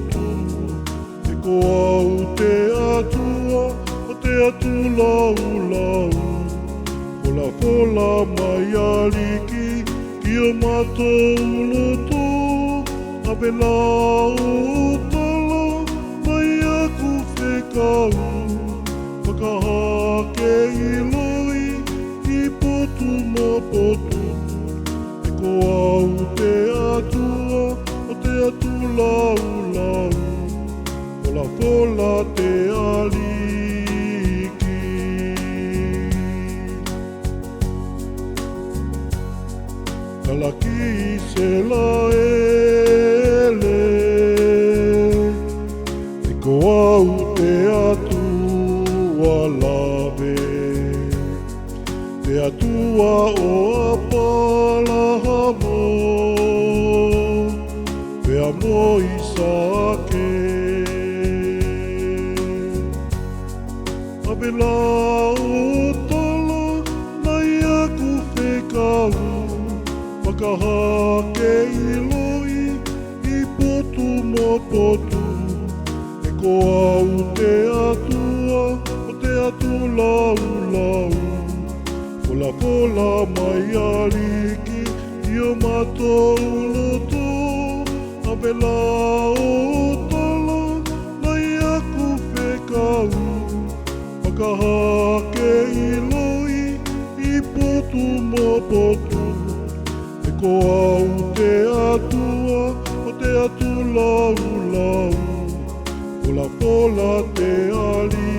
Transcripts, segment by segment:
potu. E ko au te atua, o te atu lau lau. Pola mai aliki, ki o mātou loto. Ape lau tala, mai aku whekau. Whakahake i loi, i potu mo potu. E ko au te atua, o te atu lau lau. Pola te aliki. Kalaki se laele, e ko au te atua lawe. Te atua o apalahamo, pea mo i sake. Ape lau tala, nai aku whekau. Whakahake i loi, i potu mo potu. E ko au te atua, o te atu lau lau. Pola mai aliki, i o mātou loto. Ape lau tala, nai aku whekau. Whakahake i loi, i potu mo potu. E ko au te atua, o te atu lau lau. Pola te aliki.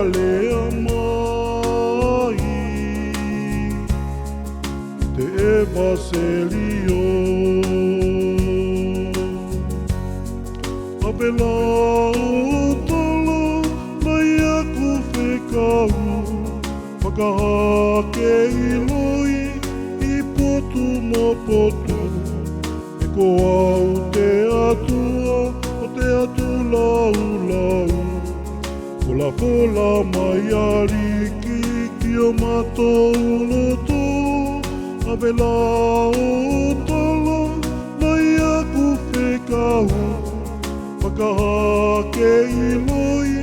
Lea mai te evangelio. Ape lau tala, nai aku whekau. Whakahake i loi, i potu mo potu. E ko au te atua, o te atu lau lau. Pola mai aliki, ki o mātou loto. Ape lau tala, nai aku whekau. Whakahake i loi,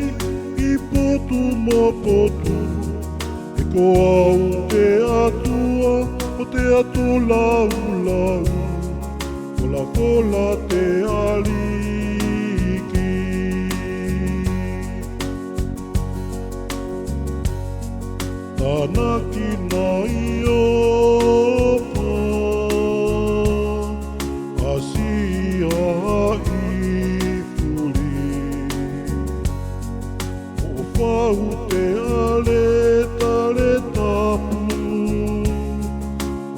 i potu mo potu. E ko au te atua, o te atu lau lau. Pola te aliki. Tanaki nai opa, asia i furi. O whau te ale tapu,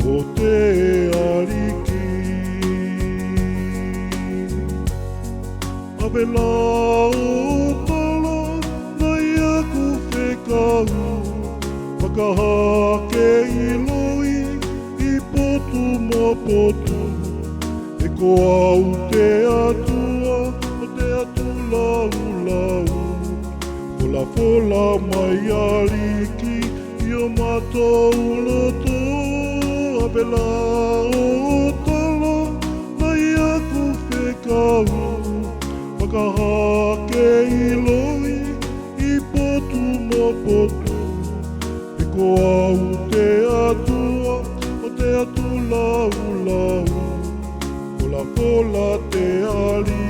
o te ariki. Ape lau tala, nai aku whekau. Whakahake i loi, i potu mo potu. potu e ko au te atua o te atu lau lau. Fola mai ariki i o mātou loto a pela o tala nai aku whekau. Whakahake i loi i potu mo potu e ko au te atua o te atu lau lau. Fola te ari